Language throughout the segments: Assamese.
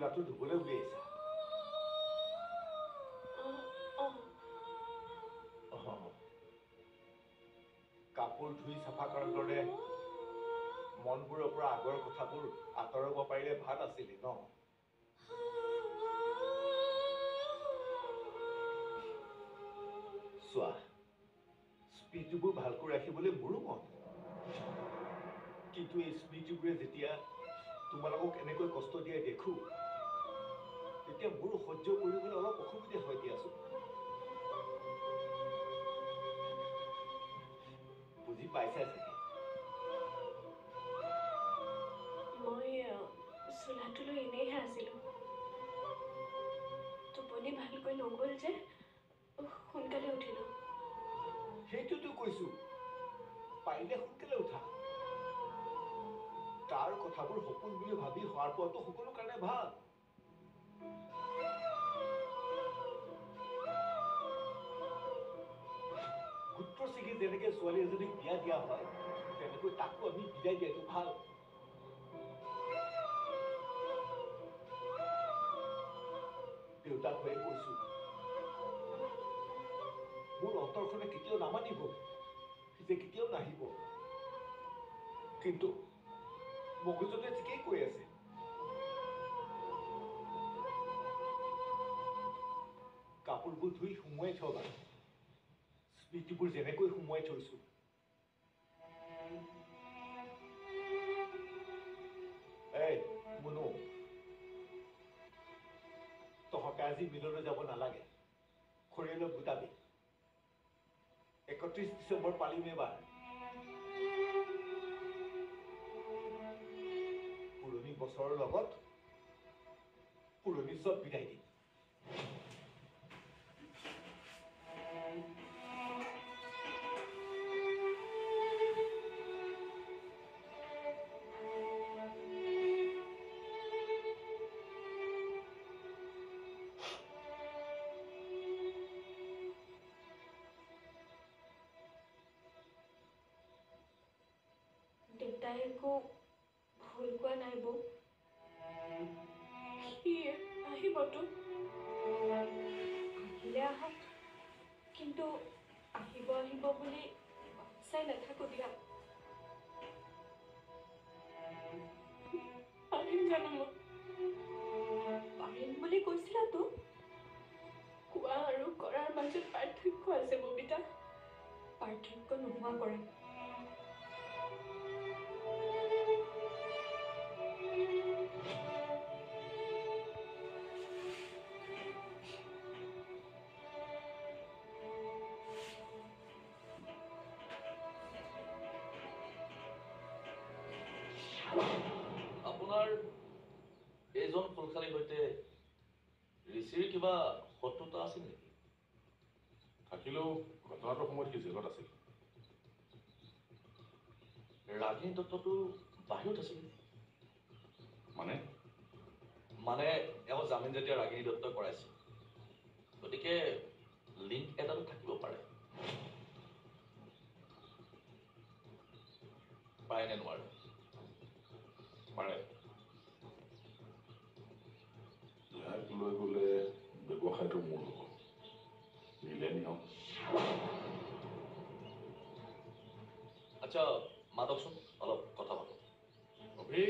গাটো ধুবলৈ উলিয়াইছা কাপোৰ ধুই চাফা কৰাৰ দৰে মনবোৰৰ পৰা আগৰ কথাবোৰ আঁতৰাব পাৰিলে ভাল আছিলে ন চোৱা স্মৃতিবোৰ ভালকৈ ৰাখিবলৈ মোৰো মন কিন্তু এই স্মৃতিবোৰে যেতিয়া তোমালোকক এনেকৈ কষ্ট দিয়া দেখো তেতিয়া মোৰো সহ্য কৰিবলৈ অলপ অসুবিধা হয় দিয়াচোন বুজি পাইছা চাগে মই চোলাটোলৈ এনেইহে আছিলোঁ টোপনি ভালকৈ নগ'ল যে সোনকালে উঠিলোঁ সেইটোতো কৈছো পাৰিলে সোনকালে উঠা তাৰ কথাবোৰ সপোন বুলি ভাবি হোৱাৰ পৰতো সকলো কাৰণে ভাল পুত্ৰ ছিগি যেনেকৈ ছোৱালী এজনীক বিয়া দিয়া হয় তেনেকৈ তাকো আমি বিদায় দিয়াটো ভাল দেউতাক হৈয়ে কৈছো মোৰ অন্তৰখনে কেতিয়াও নামানিব যে কেতিয়াও নাহিব কিন্তু মগজুতে ঠিকেই কৈ আছে কাপোৰবোৰ ধুই সুমুৱাই থবা স্মৃতিবোৰ যেনেকৈ সুমুৱাই থৈছো এই মুনু তহঁতে আজি মিললৈ যাব নালাগে খৰিয়ালৈ গোটাবি 31 ডিচেম্বৰ পালিম এবাৰ পুৰণি বছৰৰ লগত পুৰণি চব বিদায় দিম দেউতাই একো ভুল কোৱা নাই বৌ সি আহিবতো আহিলে আহক কিন্তু আহিব আহিব বুলি চাই নাথাকো দিয়া পাৰিম জানো মই পাৰিম বুলি কৈছিলাতো কোৱা আৰু কৰাৰ মাজত পাৰ্থক্য আছে ববিতা পাৰ্থক্য নোহোৱা কৰা আপোনাৰ এইজন ফুলখালীৰ সৈতে ঋষিৰ কিবা শত্ৰুতা আছিল নেকি থাকিলেও ঘটনাটোৰ সময়ত সি জেলত আছিল ৰাগিনী দত্তটো বাহিৰত আছিল মানে এওঁ জামিন যেতিয়া ৰাগিনী দত্তই কৰাইছিল গতিকে লিংক এটাতো থাকিব পাৰে পাৰে নে নোৱাৰে পাৰে ইয়াক লৈ গ'লে ব্যৱসায়টো মোৰ হ'ব নিলে নিয়ম আচ্ছা মাতকচোন অলপ কথা পাতো অভি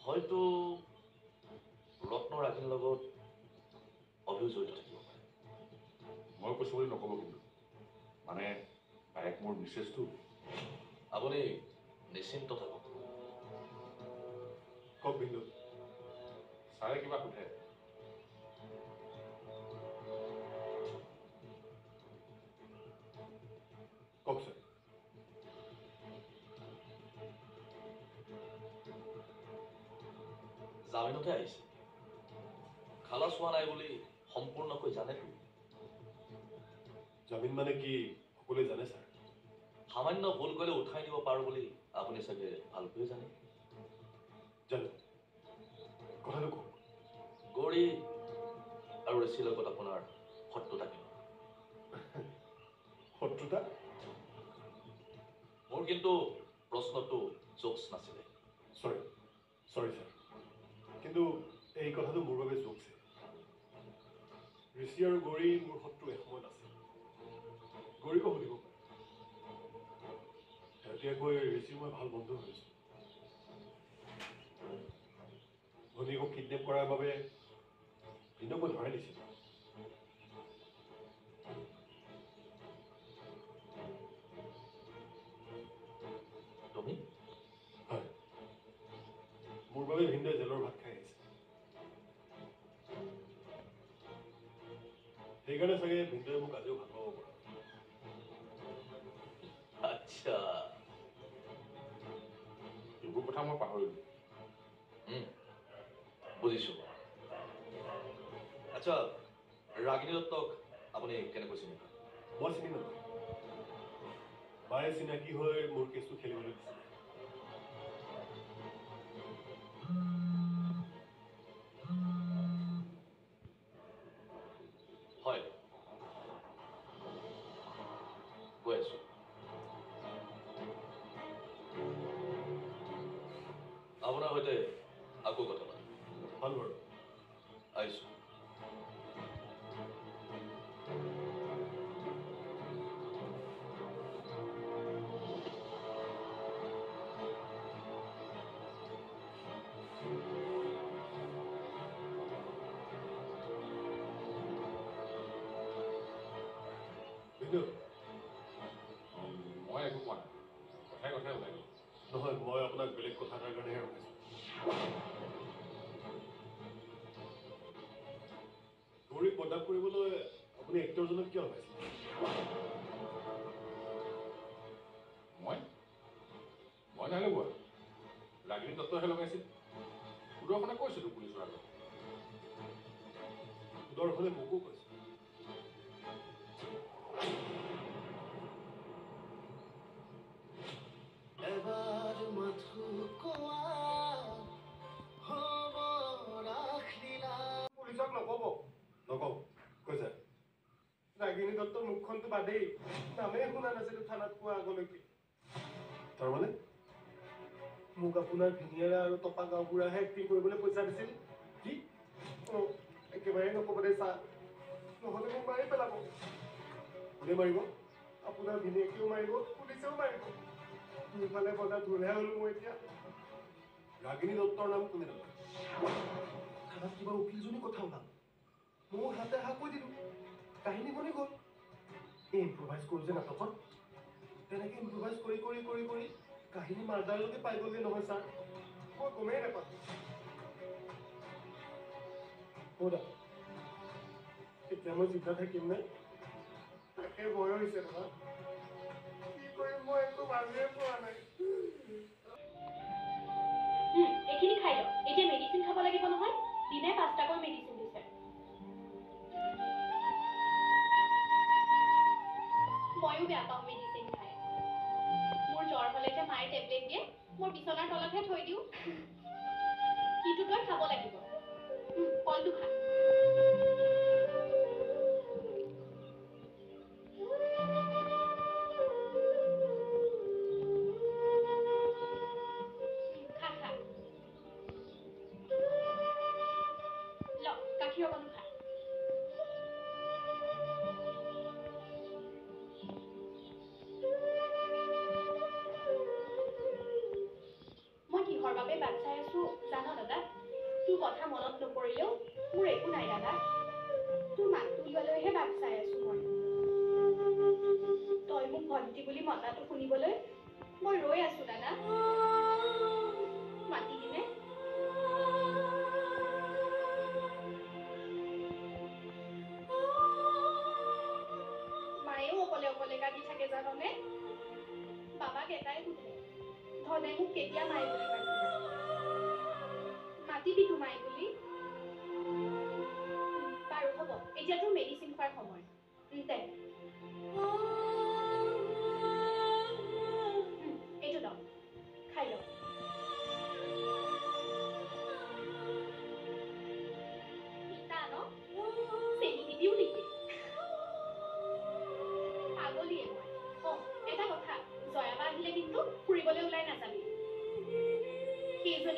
হয়তো ৰত্ন ৰাগিনীৰ লগত অভিযোগ জড়িত থাকিব পাৰে মই কৈছো বুলি নক'ব কিন্তু মানে তাইক মোৰ মিছেছটো আপুনি নিশ্চিন্ত থাকক কওক বিন্দু ছাৰে কিবা সোধে কওক ছাৰ জামিনতে আহিছে খালাচ হোৱা নাই বুলি সম্পূৰ্ণকৈ জানেতো জামিন মানে কি সকলোৱে জানে ছাৰ সামান্য ভুল কৰিলে উঠাই দিব পাৰো বুলি আপুনি চাগে ভালকৈ জানে জানো কথাটো কওক গৌৰী আৰু ঋষিৰ লগত আপোনাৰ শত্ৰুতা কিমান শত্ৰুতা মোৰ কিন্তু প্ৰশ্নটো জোকছ নাছিলে চৰি সৰি ছাৰ কিন্তু এই কথাটো মোৰ বাবে জোকছে ঋষি আৰু গৌৰী মোৰ শত্ৰু এসময়ত আছিল গৌৰীকো সুধিব পাৰে শেহতীয়াকৈ ঋষিৰ মই ভাল বন্ধু হৈছোঁ ভনীয়েকক কিডনেপ কৰাৰ বাবে দিনকৈ ধৰাই দিছিল তুমি হয় মোৰ বাবে ভিন্দই জেলৰ ভাত খাই আহিছে সেইকাৰণে চাগে ভিন্দই মোক আজিও ভাল পাব পাৰে আচ্ছা এইবোৰ কথা মই পাহৰিলোঁ বুজিছো আচ্ছা ৰাগিনী দত্তক আপুনি কেনেকৈ চিনি পায় মই চিনি নাপাওঁ মায়ে চিনাকি হৈ মোৰ কেছটো খেলিবলৈ দিছিলে হয় গৈ আছো আপোনাৰ সৈতে আকৌ কথা পাতিম ভাল বাৰু আহিছো ভিন্দু মই একো কোৱা নাই কথাই কথাই ওলাই গ'ল নহয় মই আপোনাক বেলেগ কথা এটাৰ কাৰণেহে ৰখাইছোঁ গৌৰীক বদনাম কৰিবলৈ আপুনি এক্টৰজনক কিয় লগাইছিল মই নাই লগোৱা ৰাগিনী দত্তহে লগাইছিল সুদৰ্শনে কৈছিলোঁ পুলিচৰ আগত সুদৰ্শনে মোকো কৈছে পুলিচক নকব নকওঁ কৈছে ৰাগিনী দত্তৰ মুখখনটো বাদেই নামেই শুনা নাছিলো থানাত পোৱা আগলৈকে তাৰমানে মোক আপোনাৰ ভিনিয়েৰা আৰু টপা গাঁওবুঢ়াহে এক্টিং কৰিবলৈ পইচা দিছিল কি একেবাৰে নকব দে ছাৰ নহ'লে মোক মাৰি পেলাব কোনে মাৰিব আপোনাৰ ভিনিয়েকেও মাৰিব পুলিচেও মাৰিব দুইফালে বজাৰ ধুৰহে হ'লো মই এতিয়া ৰাগিনী দত্তৰ নাম কোনে নাপায় থানাত কিবা উকিলজনী কথা ওলাল মোৰ হাতে হাত কৈ দিলোঁ কাহিনী বনি গ'ল এই ইম্প্ৰভাইজ কৰোঁ যে নাটকত তেনেকৈ ইম্প্ৰভাইজ কৰি কৰি কৰি কৰি কাহিনী মাৰ্ডাৰলৈকে পাই গ'লগৈ নহয় ছাৰ মই গমেই নাপালোঁ দা এতিয়া মই জিন্দা থাকিম নে তাকে ভয় হৈছে নহয় কি কৰিম মই একো ভাবিয়ে পোৱা নাই এইখিনি খাই লওক এতিয়া মেডিচিন খাব লাগিব নহয় দিনে 5টাকৈ মেডিচিন দিছে ময়ো বেয়া পাওঁ মেডিচিন খাই মোৰ জ্বৰ হ'লে যে মায়ে টেবলেট দিয়ে মোৰ বিচনাৰ তলতহে থৈ দিওঁ কিন্তু তই খাব লাগিব কলটো খা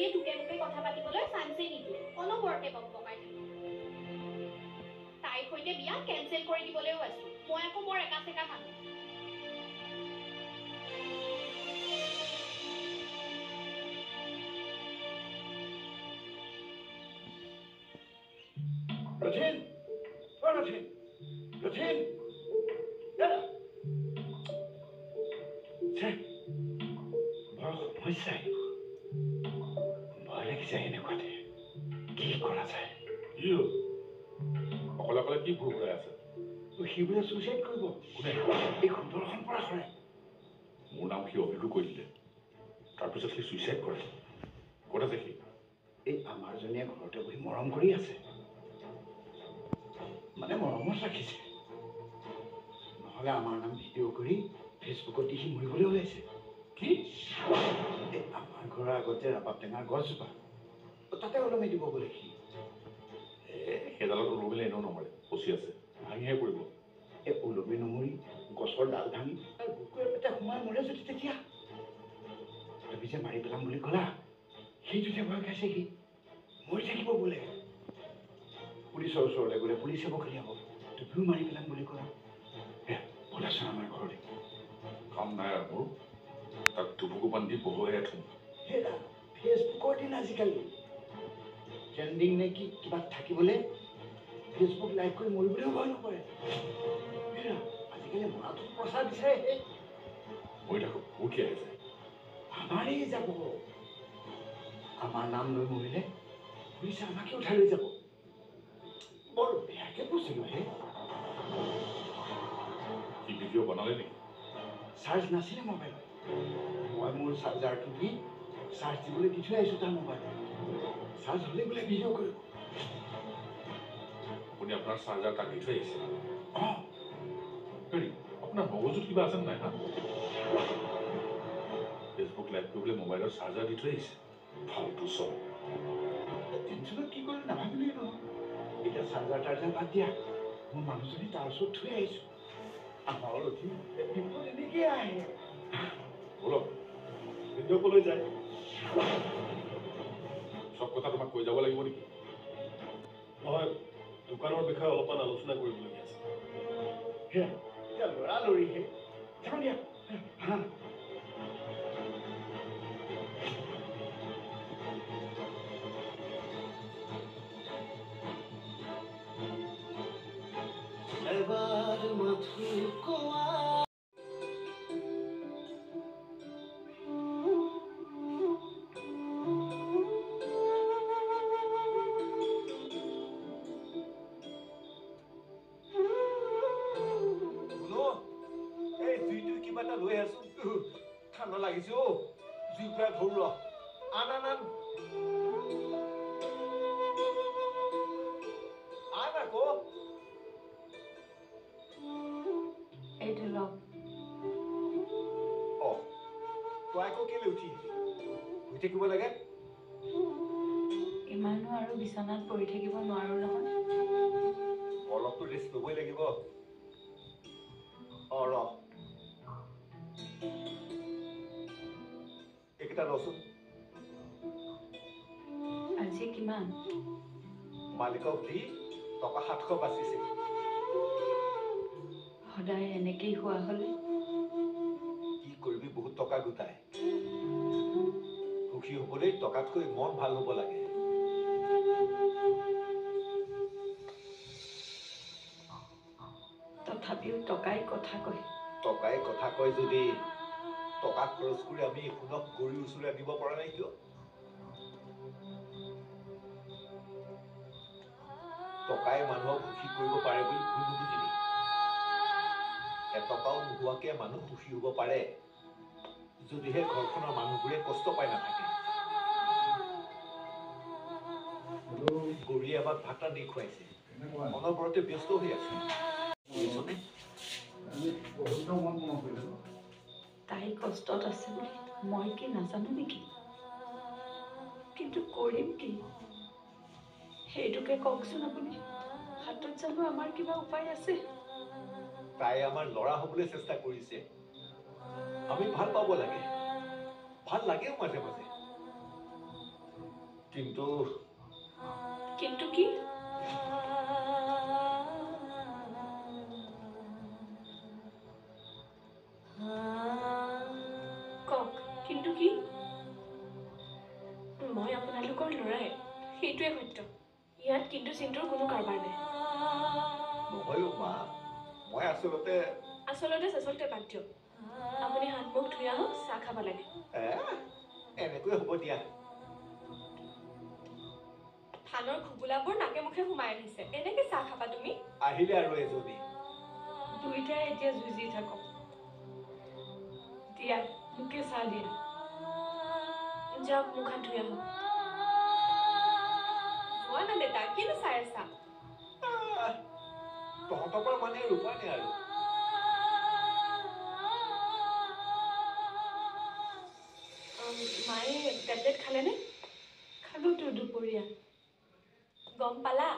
ছোৱালীজনীয়ে তোকে মোকে কথা পাতিবলৈ চান্সেই নিদিয়ে অনবৰতে বকবকাই থাকে তাইৰ সৈতে বিয়া কেঞ্চেল কৰি দিবলৈও আছো মই আকৌ বৰ একা চেকা মানুহ Ratin! Oh, Ratin! Ratin! Dada! Sir! বৰ সমস্যা ভয় লাগিছে এনেকুৱাতে কি কৰা যায় কি হ'ল অকলে অকলে কি ভুল হৈ আছে সি বোলে ছুইচাইড কৰিব কোনে এই সুন্দৰখন পৰা কৰে মোৰ নাম সি অভিযোগ কৰি দিলে তাৰপিছত সি ছুইচাইড কৰে ক'ত আছে সি এই আমাৰজনীয়ে ঘৰতে বহি মৰম কৰি আছে মানে মৰমত ৰাখিছে নহ'লে আমাৰ নাম ভিডিঅ' কৰি ফেচবুকত দি সি মৰিবলৈ ওলাইছে কি এই আমাৰ ঘৰৰ আগতে ৰাপাত টেঙাৰ গছজোপা তাতে ওলমি দিব বোলে সি সেইডালত ওলমিলে এনেও নমৰে পচি আছে ভাঙিহে পৰিব এই ওলমি নমৰি গছৰ ডাল ভাঙি তাৰ বুকুৱে পেটে সোমাই মৰে যদি তেতিয়া তুমি যে মাৰি পেলাম বুলি ক'লা সেইটোতে ভয় খাইছে সি মৰি থাকিব বোলে পুলিচৰ ওচৰলৈ গ'লে পুলিচে বখলিয়াব তুমিও মাৰি পেলাম বুলি ক'লা ব'লাচোন আমাৰ ঘৰলৈ কাম নাই আৰু মোৰ তাক টুপুকু বান্ধি বহুৱাই থওঁ হেৰা ফেচবুকৰ দিন আজিকালি ট্ৰেণ্ডিং নে কি কিবা থাকিবলৈ ফেচবুক লাইক কৰি মৰিবলৈও ভয় নকৰে হেৰা আজিকালি মৰাটো প্ৰচাৰ বিচাৰে মৰি থাকক মোৰ কি আহিছে আমাৰেই যাব আমাৰ নাম লৈ মৰিলে পুলিচে আমাকে উঠাই লৈ যাব বৰ বেয়াকে কৈছিলো হে সি ভিডিঅ' বনালে নেকি চাৰ্জ নাছিলে মোবাইলত মই মোৰ চাৰ্জাৰটো দি চাৰ্জ দিবলৈ দি থৈ আহিছোঁ তাৰ মোবাইল চাৰ্জ হ'লে বোলে ভিডিঅ' কৰিব আপুনি আপোনাৰ চাৰ্জাৰ তাক দি থৈ আহিছে অঁ হেৰি আপোনাৰ মগজুত কিবা আছে নাই হা ফেচবুক লাইভ কৰিবলৈ মোবাইলৰ চাৰ্জাৰ দি থৈ আহিছে ফাল্টু চব টেনশ্যনত কি কৰিলোঁ নাভাবিলেই নহয় এতিয়া চাৰ্জাৰ টাৰ্জাৰ বাদ দিয়া মোৰ মানুহজনী তাৰ ওচৰত থৈ আহিছোঁ আমাৰ লক্ষী বিপদ এনেকৈ আহে বলক ভিডিঅ' ক'লৈ যায় চব কথা তোমাক কৈ যাব লাগিব নেকি নহয় দোকানৰ বিষয়ে অলপমান আলোচনা কৰিবলগীয়া আছে সেয়া এতিয়া লৰালৰিহে যাওঁ দিয়া হা এবাৰ মাথো কোৱা এই জুইটো কিবা এটা লৈ আছো ঠাণ্ডা লাগিছে অ জুই প্ৰায় ধৰো ৰ আন আন আন আন আকৌ এইটো লওক অ তই আকৌ কেলে উঠি শুই থাকিব লাগে ইমানো আৰু বিচনাত পৰি থাকিব নোৱাৰো নহয় অলপতো ৰেষ্ট ল'বই লাগিব অ ৰ এইকেইটা ৰচোন আজি কিমান মালিকক দি টকা 700 বাচিছে সদায় এনেকেই হোৱা হ'লে কি কৰিবি বহুত টকা গোটাই সুখী হ'বলৈ টকাতকৈ মন ভাল হ'ব লাগে তথাপিও টকাই কথা কয় টকাই কথা কয় যদি টকা খৰচ কৰি আমি শুনক গৰি ওচৰলৈ আনিব পৰা নাই কিয় টকাই মানুহক সুখী কৰিব পাৰে বুলি ভুল নুবুজিবি এটকাও নোহোৱাকে মানুহ সুখী হ'ব পাৰে যদিহে ঘৰখনৰ মানুহবোৰে কষ্ট পাই নাথাকে গৰিয়ে আমাক ভাত ৰান্ধি খুৱাইছে অনবৰতে ব্যস্ত হৈ আছে বুজিছনে তাই কষ্টত আছে বুলি মই কি নাজানো নেকি কিন্তু কৰিম কি সেইটোকে কওকচোন আপুনি হাতত জানো আমাৰ কিবা উপায় আছে তাই আমাৰ ল'ৰা হ'বলৈ চেষ্টা কৰিছে আমি ভাল পাব লাগে ভাল লাগেও মাজে মাজে কিন্তু কিন্তু কি? কওক, কিন্তু কি? মই আপোনালোকৰ ল'ৰাই, সেইটোৱে সত্য। ইয়াত কিন্তু চিন্তুৰ কোনো কাৰবাৰ নাই। নহয়ো মা, মই আচলতে আচলতে বাদ দিয়ক। আপুনি হাত মুখ ধুই আহক, চাহ খাব লাগে। এনেকৈ হ'ব দিয়া। ধানৰ ঘুগুলাবোৰ নাকে মুখে সোমাই আহিছে, এনেকে চাহ খাবা তুমি? আহিলে আৰু এজনী। দুইটাই এতিয়া যুঁজি থাকক। দিয়া, মোকে চাহ দিয়া। যাওক, মুখ হাত ধুই আহক। যোৱা না দেউতা, কিনো চাই আছা? তহঁতৰ পৰা মানে ৰূপা নে আৰু মায়ে টেবলেট খালেনে? খালোতো দুপৰীয়া। গম পালা?